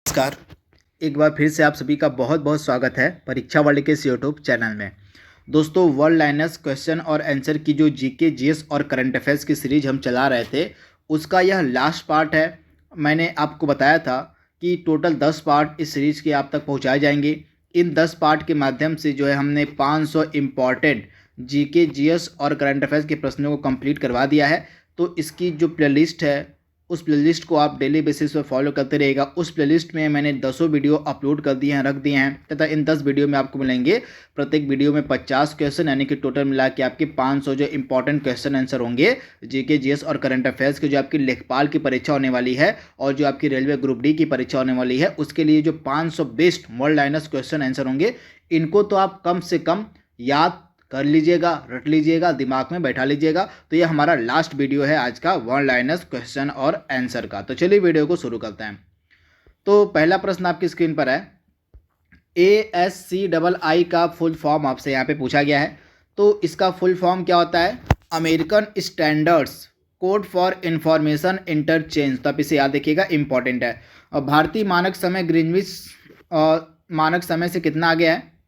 नमस्कार। एक बार फिर से आप सभी का बहुत बहुत स्वागत है परीक्षा वर्ल्ड के इस यूट्यूब चैनल में। दोस्तों, वर्ल्ड लाइनर्स क्वेश्चन और आंसर की जो जीके जीएस और करंट अफेयर्स की सीरीज हम चला रहे थे, उसका यह लास्ट पार्ट है। मैंने आपको बताया था कि टोटल 10 पार्ट इस सीरीज के आप तक पहुंचाए जाएंगे। इन 10 पार्ट के माध्यम से जो है हमने 500 इम्पॉर्टेंट जीके जीएस और करंट अफेयर्स के प्रश्नों को कंप्लीट करवा दिया है। तो इसकी जो प्लेलिस्ट है, उस प्लेलिस्ट को आप डेली बेसिस पर फॉलो करते रहेगा। उस प्लेलिस्ट में मैंने 10 वीडियो अपलोड कर दिए हैं, रख दिए हैं, तथा इन 10 वीडियो में आपको मिलेंगे प्रत्येक वीडियो में 50 क्वेश्चन, यानी कि टोटल मिला के आपके 500 जो इंपॉर्टेंट क्वेश्चन आंसर होंगे जीके जीएस और करंट अफेयर्स के। जो आपकी लेखपाल की परीक्षा होने वाली है और जो आपकी रेलवे ग्रुप डी की परीक्षा होने वाली है, उसके लिए जो 500 best world liners question answer होंगे, इनको तो आप कम से कम याद कर लीजिएगा, रट लीजिएगा, दिमाग में बैठा लीजिएगा। तो ये हमारा लास्ट वीडियो है आज का वर्ल्ड लाइनर्स क्वेश्चन और आंसर का। तो चलिए वीडियो को शुरू करते हैं। तो पहला प्रश्न आपकी स्क्रीन पर है। ASCII का फुल फॉर्म आपसे यहाँ पे पूछा गया है। तो इसका फुल फॉर्म क्या होता है? American standards code for information interchange. तो आप इसे याद रखिएगा, इंपॉर्टेंट है। और भारतीय मानक समय ग्रीनविच मानक समय से कितना आगे है?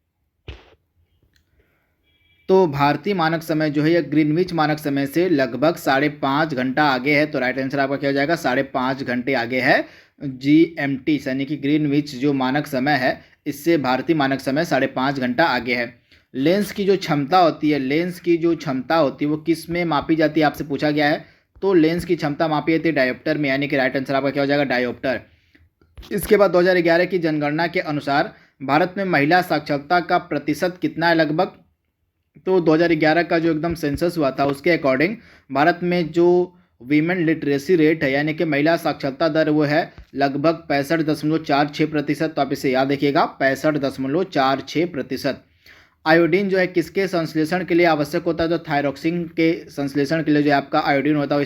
तो भारतीय मानक समय जो है यह ग्रीनविच मानक समय से लगभग 5.5 घंटा आगे है। तो राइट आंसर आपका क्या हो जाएगा? 5.5 घंटे आगे है GMT, यानी कि ग्रीनविच जो मानक समय है, इससे भारतीय मानक समय 5.5 घंटा आगे है। लेंस की जो क्षमता होती है, वो किस में मापी जाती है आपसे पूछा गया है। तो लेंस की क्षमता मापी जाती है डायोप्टर में, यानी कि राइट आंसर आपका क्या हो जाएगा? डायोप्टर। इसके बाद 2011 की जनगणना के अनुसार भारत में महिला साक्षरता का प्रतिशत कितना है लगभग? तो 2011 का जो एकदम सेंसस हुआ था, उसके अकॉर्डिंग भारत में जो वीमेन लिटरेसी रेट है, यानी कि महिला साक्षरता दर, वो है लगभग 65.46%। तो आप इसे याद रखिएगा, 65.46%। आयोडीन जो है किसके संश्लेषण के लिए आवश्यक होता है? तो थायरॉक्सिन के संश्लेषण के लिए जो आपका आयोडीन होता है,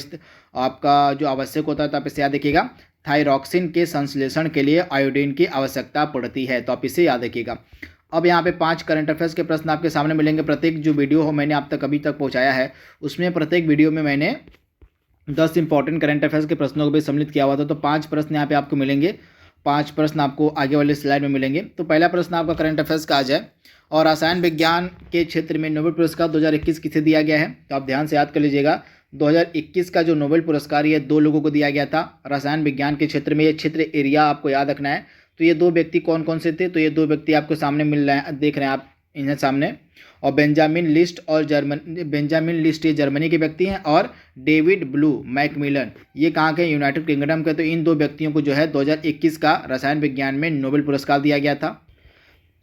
आपका जो आवश्यक होता है। तो आप इसे याद रखिएगा, थायरॉक्सिन के संश्लेषण के लिए आयोडीन की आवश्यकता पड़ती है। तो आप इसे याद रखिएगा। अब यहाँ पे 5 करंट अफेयर्स के प्रश्न आपके सामने मिलेंगे। प्रत्येक जो वीडियो हो मैंने आप तक अभी तक पहुँचाया है, उसमें प्रत्येक वीडियो में मैंने 10 इंपॉर्टेंट करंट अफेयर्स के प्रश्नों को भी सम्मिलित किया हुआ था। तो 5 प्रश्न यहाँ पे आपको मिलेंगे। 5 प्रश्न आपको आगे वाले स्लाइड में मिलेंगे। तो पहला प्रश्न आपका करंट अफेयर्स का आज है, और रसायन विज्ञान के क्षेत्र में नोबेल पुरस्कार 2021 किसे दिया गया है? तो आप ध्यान से याद कर लीजिएगा। 2021 का जो नोबेल पुरस्कार ये 2 लोगों को दिया गया था रसायन विज्ञान के क्षेत्र में। ये क्षेत्र एरिया आपको याद रखना है। तो ये 2 व्यक्ति कौन कौन से थे? तो ये 2 व्यक्ति आपको सामने मिल रहे हैं, देख रहे हैं आप इन्हें सामने। और बेंजामिन लिस्ट ये जर्मनी के व्यक्ति हैं, और डेविड ब्लू मैकमिलन ये कहाँ के? यूनाइटेड किंगडम के। तो इन 2 व्यक्तियों को जो है 2021 का रसायन विज्ञान में नोबेल पुरस्कार दिया गया था।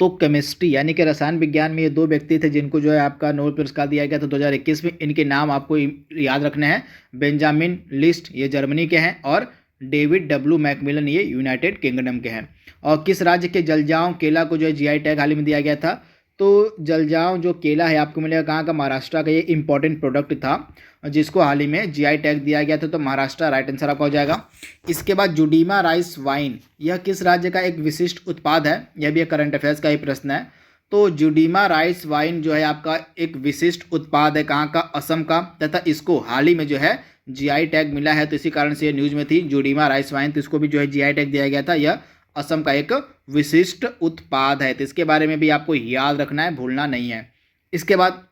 तो केमिस्ट्री यानी कि रसायन विज्ञान में ये 2 व्यक्ति थे जिनको जो है आपका नोबेल पुरस्कार दिया गया था 2021 में। इनके नाम आपको याद रखने हैं। बेंजामिन लिस्ट ये जर्मनी के हैं, और डेविड डब्ल्यू मैकमिलन ये यूनाइटेड किंगडम के हैं। और किस राज्य के जलजाओं केला को जो है GI टैग हाल ही में दिया गया था? तो जलजाओं जो केला है आपको मिलेगा कहाँ का? महाराष्ट्र का। ये इंपॉर्टेंट प्रोडक्ट था जिसको हाल ही में GI टैग दिया गया था। तो महाराष्ट्र राइट आंसर आपका हो जाएगा। इसके बाद जुडीमा राइस वाइन यह किस राज्य का एक विशिष्ट उत्पाद है? यह भी एक करंट अफेयर्स का ही प्रश्न है। तो जुडीमा राइस वाइन जो है आपका एक विशिष्ट उत्पाद है, कहाँ का? असम का। तथा इसको हाल ही में जो है GI टैग मिला है, तो इसी कारण से ये न्यूज़ में थी जुडीमा राइस वाइन। तो इसको भी जो है GI टैग दिया गया था। यह असम का एक विशिष्ट उत्पाद है। तो इसके बारे में भी आपको याद रखना है, भूलना नहीं है। इसके बाद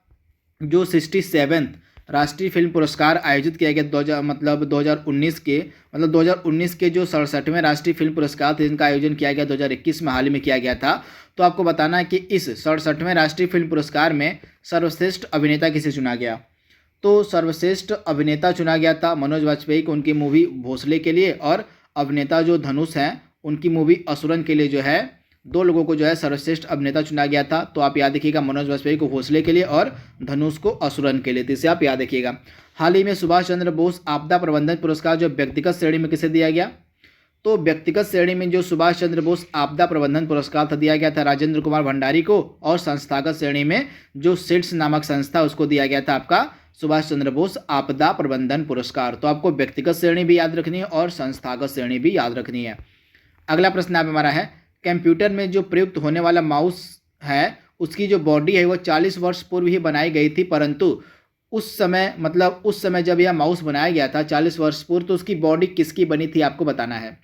जो 67वें राष्ट्रीय फिल्म पुरस्कार आयोजित किया गया 2019 के जो 67वें राष्ट्रीय फिल्म पुरस्कार थे, जिनका आयोजन किया गया 2021 में हाल ही में किया गया था। तो आपको बताना है कि इस 67वें राष्ट्रीय फिल्म पुरस्कार में सर्वश्रेष्ठ अभिनेता किसे चुना गया? तो सर्वश्रेष्ठ अभिनेता चुना गया था मनोज वाजपेयी को, उनकी मूवी भोसले के लिए। और अभिनेता जो धनुष हैं, उनकी मूवी असुरन के लिए जो है 2 लोगों को जो है सर्वश्रेष्ठ अभिनेता चुना गया था। तो आप याद रखिएगा, मनोज वाजपेयी को भोसले के लिए और धनुष को असुरन के लिए। तो इसे आप याद रखिएगा। हाल ही में सुभाष चंद्र बोस आपदा प्रबंधन पुरस्कार जो व्यक्तिगत श्रेणी में किसे दिया गया? तो व्यक्तिगत श्रेणी में जो सुभाष चंद्र बोस आपदा प्रबंधन पुरस्कार था दिया गया था राजेंद्र कुमार भंडारी को। और संस्थागत श्रेणी में जो सिट्स नामक संस्था, उसको दिया गया था आपका सुभाष चंद्र बोस आपदा प्रबंधन पुरस्कार। तो आपको व्यक्तिगत श्रेणी भी याद रखनी है और संस्थागत श्रेणी भी याद रखनी है। अगला प्रश्न आप हमारा है, कंप्यूटर में जो प्रयुक्त होने वाला माउस है, उसकी जो बॉडी है वो 40 वर्ष पूर्व ही बनाई गई थी, परंतु उस समय जब यह माउस बनाया गया था 40 वर्ष पूर्व, तो उसकी बॉडी किसकी बनी थी आपको बताना है।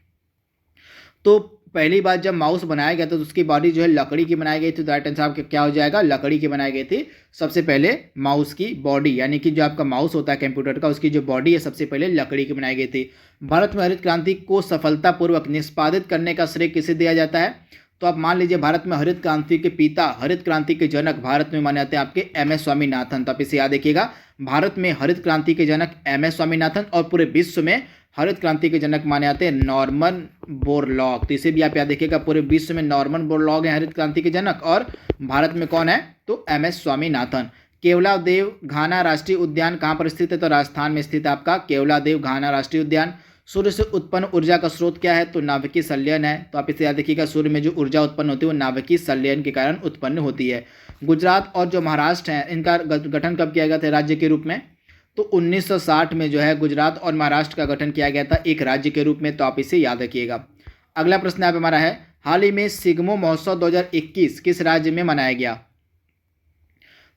तो पहली बार जब माउस बनाया गया था तो उसकी बॉडी जो है लकड़ी की बनाई गई थी। तो राइट आंसर आपका क्या हो जाएगा, लकड़ी की बनाई गई थी सबसे पहले माउस की बॉडी, यानी कि जो आपका माउस होता है कंप्यूटर का उसकी जो बॉडी है सबसे पहले लकड़ी की बनाई गई थी। भारत में हरित क्रांति को सफलतापूर्वक निष्पादित करने का श्रेय किसे दिया जाता है? तो आप मान लीजिए भारत में हरित क्रांति के पिता, हरित क्रांति के जनक भारत में माने जाते हैं आपके MS स्वामीनाथन। तो आप इसे याद रखिएगा, भारत में हरित क्रांति के जनक MS स्वामीनाथन और पूरे विश्व में हरित क्रांति के जनक माने जाते हैं नॉर्मन बोरलॉग। तो इसे भी आप याद रखिएगा, पूरे विश्व में नॉर्मन बोरलॉग है हरित क्रांति के जनक और भारत में कौन है तो MS स्वामीनाथन। केवलादेव घाना राष्ट्रीय उद्यान कहाँ पर स्थित है? तो राजस्थान में स्थित है आपका केवलादेव घाना राष्ट्रीय उद्यान। सूर्य से उत्पन्न ऊर्जा का स्रोत क्या है? तो नाभिकीय संलयन है। तो आप इसे याद रखिएगा, सूर्य में जो ऊर्जा उत्पन्न होती है वो नाभिकीय संलयन के कारण उत्पन्न होती है। गुजरात और जो महाराष्ट्र है इनका गठन कब किया गया था राज्य के रूप में? तो 1960 में जो है गुजरात और महाराष्ट्र का गठन किया गया था एक राज्य के रूप में। तो आप इसे याद रखिएगा। अगला प्रश्न यहाँ पे हमारा है, हाल ही में सिग्मो महोत्सव 2021 किस राज्य में मनाया गया?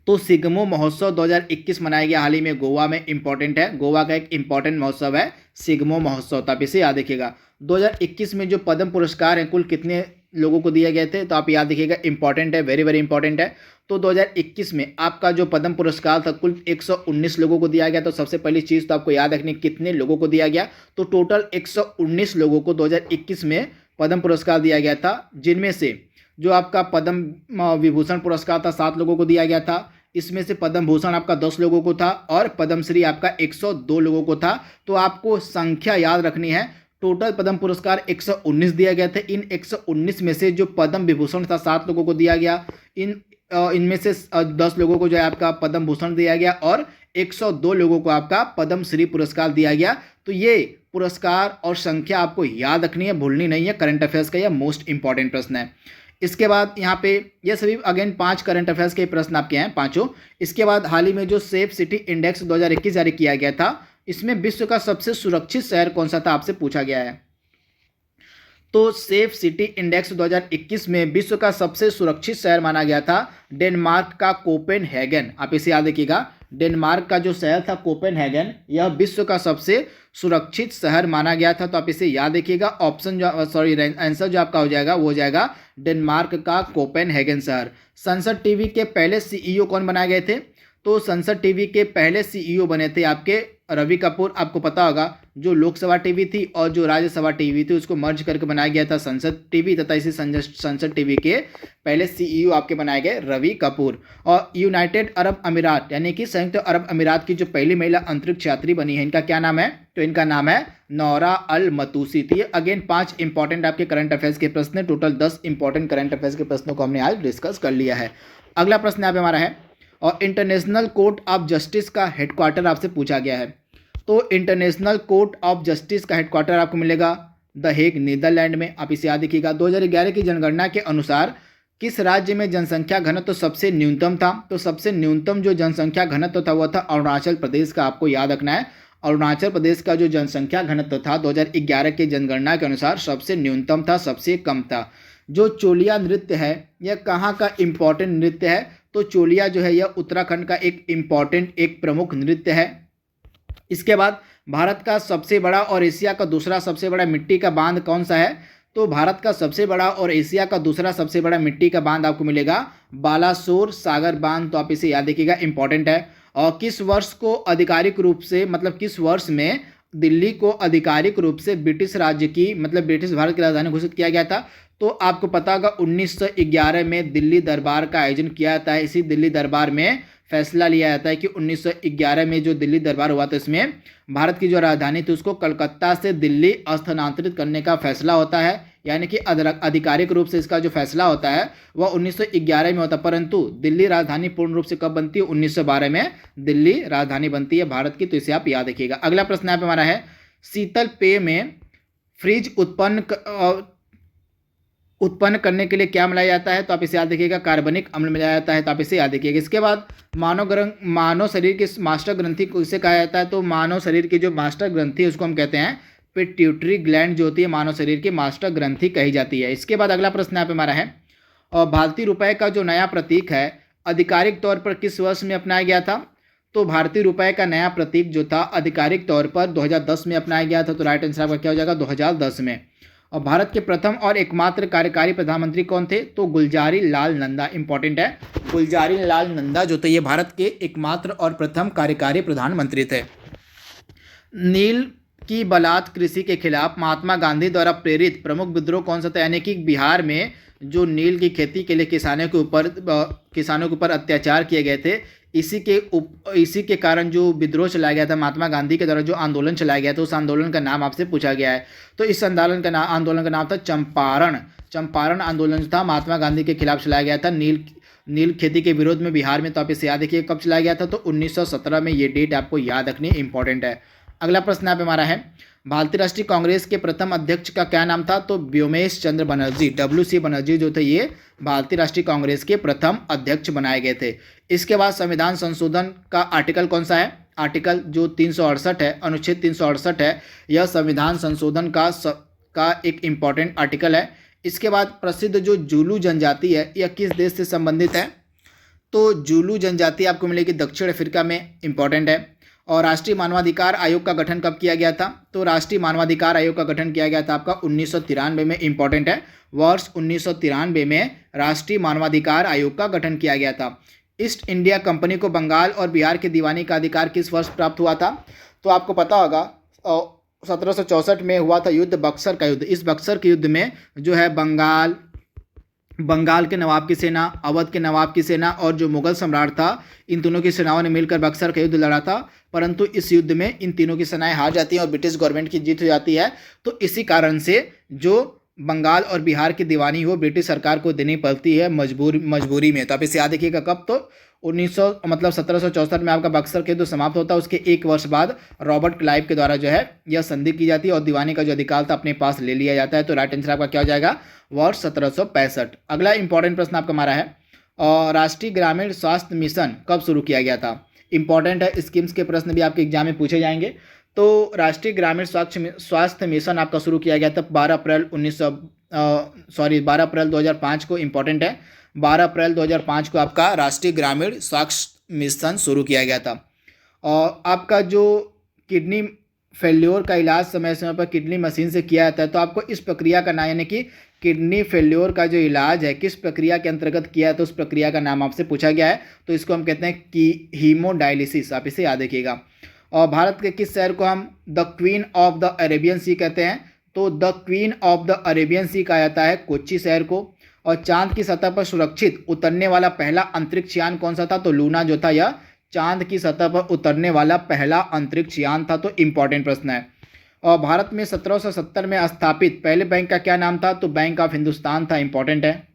तो सिग्मो महोत्सव 2021 मनाया गया हाल ही में गोवा में। इंपॉर्टेंट है, गोवा का एक इंपॉर्टेंट महोत्सव है सिग्मो महोत्सव। तो आप इसे याद रखिएगा। 2021 में जो पद्म पुरस्कार हैं कुल कितने लोगों को दिए गए थे? तो आप याद रखिएगा, इंपॉर्टेंट है, वेरी वेरी इंपॉर्टेंट है। तो 2021 में आपका जो पद्म पुरस्कार था कुल 119 लोगों को दिया गया। तो सबसे पहली चीज़ तो आपको याद रखनी कितने लोगों को दिया गया, तो टोटल 119 लोगों को 2021 में पद्म पुरस्कार दिया गया था, जिनमें से जो आपका पद्म विभूषण पुरस्कार था 7 लोगों को दिया गया था। इसमें से पद्म भूषण आपका 10 लोगों को था और पद्मश्री आपका 102 लोगों को था। तो आपको संख्या याद रखनी है, टोटल पद्म पुरस्कार 119 दिया गया था। इन 119 में से जो पद्म विभूषण था 7 लोगों को दिया गया, इनमें से 10 लोगों को जो है आपका पद्म भूषण दिया गया और 102 लोगों को आपका पद्मश्री पुरस्कार दिया गया। तो ये पुरस्कार और संख्या आपको याद रखनी है, भूलनी नहीं है। करंट अफेयर्स का यह मोस्ट इंपॉर्टेंट प्रश्न है। इसके बाद यहाँ पे ये सभी अगेन 5 करंट अफेयर्स के प्रश्न आपके हैं पांचों। इसके बाद हाल ही में जो सेफ सिटी इंडेक्स 2021 जारी किया गया था, इसमें विश्व का सबसे सुरक्षित शहर कौन सा था आपसे पूछा गया है। तो सेफ सिटी इंडेक्स 2021 में विश्व का सबसे सुरक्षित शहर माना गया था डेनमार्क का कोपेनहेगन। आप इसे याद रखिएगा, डेनमार्क का जो शहर था कोपेनहेगन, यह विश्व का सबसे सुरक्षित शहर माना गया था। तो आप इसे याद रखिएगा। ऑप्शन जो आंसर जो आपका हो जाएगा वो हो जाएगा डेनमार्क का कोपेनहेगन शहर। संसद टीवी के पहले CEO कौन बनाए गए थे? तो संसद टीवी के पहले CEO बने थे आपके रवि कपूर। आपको पता होगा जो लोकसभा टीवी थी और जो राज्यसभा टीवी थी उसको मर्ज करके बनाया गया था संसद टीवी, तथा इसी संसद टीवी के पहले CEO आपके बनाए गए रवि कपूर। और यूनाइटेड अरब अमीरात यानी कि संयुक्त अरब अमीरात की जो पहली महिला अंतरिक्ष यात्री बनी है, इनका क्या नाम है? तो इनका नाम है नौरा अल मतूसी। तो ये अगेन 5 इंपॉर्टेंट आपके करंट अफेयर्स के प्रश्न है। टोटल 10 इंपॉर्टेंट करंट अफेयर्स के प्रश्नों को हमने आज डिस्कस कर लिया है। अगला प्रश्न यहाँ पे हमारा है, और इंटरनेशनल कोर्ट ऑफ जस्टिस का हेडक्वार्टर आपसे पूछा गया है। तो इंटरनेशनल कोर्ट ऑफ जस्टिस का हेडक्वार्टर आपको मिलेगा द हेग, नीदरलैंड में। आप इसे याद रखिएगा। 2011 की जनगणना के अनुसार किस राज्य में जनसंख्या घनत्व सबसे न्यूनतम था? तो सबसे न्यूनतम जो जनसंख्या घनत्व था वह था अरुणाचल प्रदेश का। आपको याद रखना है, अरुणाचल प्रदेश का जो जनसंख्या घनत्व था 2011 के जनगणना के अनुसार सबसे न्यूनतम था, सबसे कम था। जो चोलिया नृत्य है यह कहाँ का इम्पॉर्टेंट नृत्य है? तो चोलिया जो है यह उत्तराखंड का एक इम्पॉर्टेंट, एक प्रमुख नृत्य है। इसके बाद भारत का सबसे बड़ा और एशिया का दूसरा सबसे बड़ा मिट्टी का बांध कौन सा है? तो भारत का सबसे बड़ा और एशिया का दूसरा सबसे बड़ा मिट्टी का बांध आपको मिलेगा बालासोर सागर बांध। तो आप इसे याद रखिएगा, इंपॉर्टेंट है। और किस वर्ष को आधिकारिक रूप से, मतलब किस वर्ष में दिल्ली को आधिकारिक रूप से ब्रिटिश राज्य की, मतलब ब्रिटिश भारत की राजधानी घोषित किया गया था? तो आपको पता होगा 1911 में दिल्ली दरबार का आयोजन किया जाता है। इसी दिल्ली दरबार में फैसला लिया जाता है कि 1911 में जो दिल्ली दरबार हुआ था इसमें भारत की जो राजधानी थी उसको कलकत्ता से दिल्ली स्थानांतरित करने का फैसला होता है। यानी कि आधिकारिक रूप से इसका जो फैसला होता है वह 1911 में होता है, परंतु दिल्ली राजधानी पूर्ण रूप से कब बनती है? 1912 में दिल्ली राजधानी बनती है भारत की। तो इसे आप याद रखिएगा। अगला प्रश्न यहाँ पे हमारा है, शीतल पेय में फ्रिज उत्पन्न करने के लिए क्या मिलाया जाता है? तो आप इसे याद रखिएगा, कार्बनिक अम्ल मिलाया जाता है। तो आप इसे याद रखिएगा। इसके बाद मानव शरीर की मास्टर ग्रंथि को इसे कहा जाता है। तो मानव शरीर की जो मास्टर ग्रंथि है उसको हम कहते हैं पिट्यूटरी ग्लैंड, जो होती है मानव शरीर की मास्टर ग्रंथि कही जाती है। इसके बाद अगला प्रश्न यहाँ पे हमारा है, और भारतीय रुपए का जो नया प्रतीक है आधिकारिक तौर पर किस वर्ष में अपनाया गया था? तो भारतीय रुपए का नया प्रतीक जो था आधिकारिक तौर पर 2010 में अपनाया गया था। तो राइट आंसर आपका क्या हो जाएगा? 2010 में। और भारत के प्रथम और एकमात्र कार्यकारी प्रधानमंत्री कौन थे? तो गुलजारी लाल नंदा, इंपॉर्टेंट है। गुलजारी लाल नंदा जो थे ये भारत के एकमात्र और प्रथम कार्यकारी प्रधानमंत्री थे। नील की बलात् कृषि के खिलाफ महात्मा गांधी द्वारा प्रेरित प्रमुख विद्रोह कौन सा था? यानी कि बिहार में जो नील की खेती के लिए किसानों के ऊपर अत्याचार किए गए थे, इसी के कारण जो विद्रोह चलाया गया था महात्मा गांधी के द्वारा, जो आंदोलन चलाया गया था, उस आंदोलन का नाम आपसे पूछा गया है। तो इस आंदोलन का नाम था चंपारण आंदोलन था, महात्मा गांधी के खिलाफ चलाया गया था नील खेती के विरोध में बिहार में। तो आप इसे याद रखिए कब चलाया गया था? तो 1917 में। ये डेट आपको याद रखनी इंपॉर्टेंट है। अगला प्रश्न यहाँ पे हमारा है, भारतीय राष्ट्रीय कांग्रेस के प्रथम अध्यक्ष का क्या नाम था? तो व्योमेश चंद्र बनर्जी, WC बनर्जी जो थे ये भारतीय राष्ट्रीय कांग्रेस के प्रथम अध्यक्ष बनाए गए थे। इसके बाद संविधान संशोधन का आर्टिकल कौन सा है? आर्टिकल जो 368 है, अनुच्छेद 368 है, यह संविधान संशोधन का एक इम्पॉर्टेंट आर्टिकल है। इसके बाद प्रसिद्ध जो जुलू जनजाति है, यह किस देश से संबंधित है? तो जुलू जनजाति आपको मिलेगी दक्षिण अफ्रीका में, इंपॉर्टेंट है। और राष्ट्रीय मानवाधिकार आयोग का गठन कब किया गया था? तो राष्ट्रीय मानवाधिकार आयोग का गठन किया गया था आपका 1993 में, इंपॉर्टेंट है। वर्ष 1993 में राष्ट्रीय मानवाधिकार आयोग का गठन किया गया था। ईस्ट इंडिया कंपनी को बंगाल और बिहार की दीवानी का अधिकार किस वर्ष प्राप्त हुआ था? तो आपको पता होगा 1764 में हुआ था युद्ध, बक्सर का युद्ध। इस बक्सर के युद्ध में जो है बंगाल के नवाब की सेना, अवध के नवाब की सेना और जो मुगल सम्राट था, इन तीनों की सेनाओं ने मिलकर बक्सर का युद्ध लड़ा था। परंतु इस युद्ध में इन तीनों की सेनाएं हार जाती हैं और ब्रिटिश गवर्नमेंट की जीत हो जाती है। तो इसी कारण से जो बंगाल और बिहार की दीवानी वो ब्रिटिश सरकार को देनी पड़ती है मजबूरी में। तो आप इसे याद रखिएगा कब? तो 1764 में आपका बक्सर के युद्ध समाप्त होता है। उसके एक वर्ष बाद रॉबर्ट क्लाइव के द्वारा जो है यह संधि की जाती है और दीवानी का जो अधिकार था अपने पास ले लिया जाता है। तो राइट आंसर आपका क्या हो जाएगा? वर्ष 1765। अगला इंपॉर्टेंट प्रश्न आपका हमारा है, राष्ट्रीय ग्रामीण स्वास्थ्य मिशन कब शुरू किया गया था? इंपॉर्टेंट है, स्कीम्स के प्रश्न भी आपके एग्जाम में पूछे जाएंगे। तो राष्ट्रीय ग्रामीण स्वास्थ्य मिशन आपका शुरू किया गया था 12 अप्रैल 2005 को, इंपॉर्टेंट है। 12 अप्रैल 2005 को आपका राष्ट्रीय ग्रामीण स्वास्थ्य मिशन शुरू किया गया था। और आपका जो किडनी फेल्योर का इलाज समय समय पर किडनी मशीन से किया जाता है, तो आपको इस प्रक्रिया का नाम, यानी कि किडनी फेल्योर का जो इलाज है किस प्रक्रिया के अंतर्गत किया है, तो उस प्रक्रिया का नाम आपसे पूछा गया है। तो इसको हम कहते हैं कि हीमोडायलिसिस, आप इसे याद रखिएगा। और भारत के किस शहर को हम the queen of the Arabian sea कहते हैं? तो the queen of the Arabian sea कहा जाता है कोच्चि शहर को। और चांद की सतह पर सुरक्षित उतरने वाला पहला अंतरिक्ष यान कौन सा था? तो लूना जो था यह चांद की सतह पर उतरने वाला पहला अंतरिक्ष यान था। तो इंपॉर्टेंट प्रश्न है। और भारत में 1770 में स्थापित पहले बैंक का क्या नाम था? तो बैंक ऑफ हिंदुस्तान था, इंपॉर्टेंट है।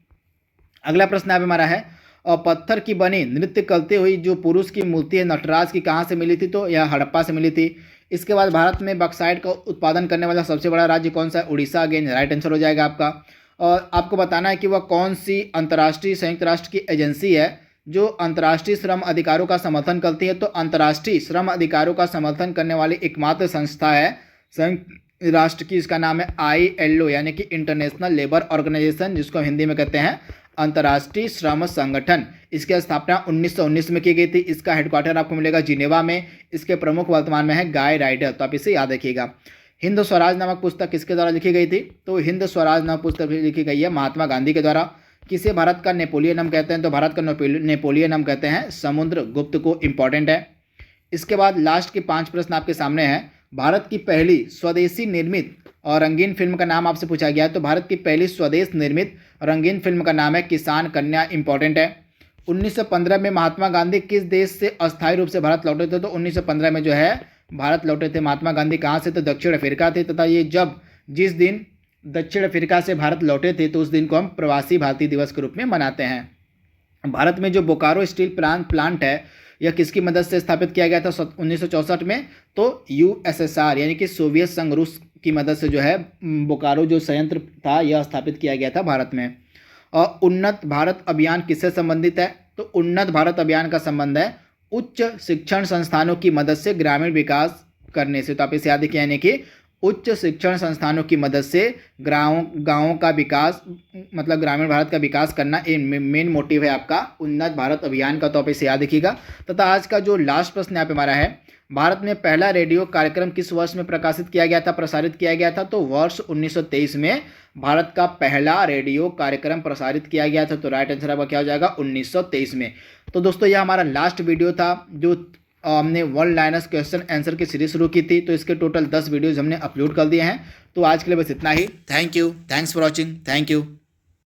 अगला प्रश्न यहाँ पे हमारा है, और पत्थर की बनी नृत्य करते हुई जो पुरुष की मूर्ति है नटराज की, कहाँ से मिली थी? तो यह हड़प्पा से मिली थी। इसके बाद भारत में बॉक्साइट का उत्पादन करने वाला सबसे बड़ा राज्य कौन सा है? उड़ीसा, अगेन राइट आंसर हो जाएगा आपका। और आपको बताना है कि वह कौन सी अंतर्राष्ट्रीय संयुक्त राष्ट्र की एजेंसी है जो अंतर्राष्ट्रीय श्रम अधिकारों का समर्थन करती है। तो अंतर्राष्ट्रीय श्रम अधिकारों का समर्थन करने वाली एकमात्र संस्था है संयुक्त राष्ट्र की, इसका नाम है ILO, यानी कि इंटरनेशनल लेबर ऑर्गेनाइजेशन, जिसको हिंदी में कहते हैं अंतर्राष्ट्रीय श्रम संगठन। इसकी स्थापना 1919 में की गई थी। इसका हेडक्वार्टर आपको मिलेगा जिनेवा में। इसके प्रमुख वर्तमान में है गाय राइडर। तो आप इसे याद रखिएगा। हिंद स्वराज नामक पुस्तक किसके द्वारा लिखी गई थी? तो हिंद स्वराज नामक पुस्तक लिखी गई है महात्मा गांधी के द्वारा। किसे भारत का नेपोलियन हम कहते हैं? तो भारत का नेपोलियन हम कहते हैं समुद्रगुप्त को, इंपॉर्टेंट है। इसके बाद लास्ट के 5 प्रश्न आपके सामने हैं। भारत की पहली स्वदेशी निर्मित और रंगीन फिल्म का नाम आपसे पूछा गया है। तो भारत की पहली स्वदेश निर्मित रंगीन फिल्म का नाम है किसान कन्या, इंपॉर्टेंट है। 1915 में महात्मा गांधी किस देश से अस्थायी रूप से भारत लौटे थे? तो 1915 में जो है भारत लौटे थे महात्मा गांधी। कहाँ से? तो दक्षिण अफ्रीका थे। तथा ये जिस दिन दक्षिण अफ्रीका से भारत लौटे थे, तो उस दिन को हम प्रवासी भारतीय दिवस के रूप में मनाते हैं। भारत में जो बोकारो स्टील प्लांट है, यह किसकी मदद से स्थापित किया गया था 1964 में? तो USSR यानी कि सोवियत संघ रूस की मदद से जो है बोकारो जो संयंत्र था यह स्थापित किया गया था भारत में। और उन्नत भारत अभियान किससे संबंधित है? तो उन्नत भारत अभियान का संबंध है उच्च शिक्षण संस्थानों की मदद से ग्रामीण विकास करने से। तो आप इसे याद रखिए, यानी कि उच्च शिक्षण संस्थानों की मदद से गाँवों का विकास, मतलब ग्रामीण भारत का विकास करना मेन मोटिव है आपका उन्नत भारत अभियान का। तो आप इसे याद रखिएगा। तथा आज का जो लास्ट प्रश्न यहाँ पे हमारा है, भारत में पहला रेडियो कार्यक्रम किस वर्ष में प्रसारित किया गया था? तो वर्ष 1923 में भारत का पहला रेडियो कार्यक्रम प्रसारित किया गया था। तो राइट आंसर आपका क्या हो जाएगा? 1923 में। तो दोस्तों यह हमारा लास्ट वीडियो था जो हमने वन लाइनर्स क्वेश्चन आंसर की सीरीज शुरू की थी। तो इसके टोटल 10 वीडियोज़ हमने अपलोड कर दिए हैं। तो आज के लिए बस इतना ही। Thank you, thanks for watching, thank you.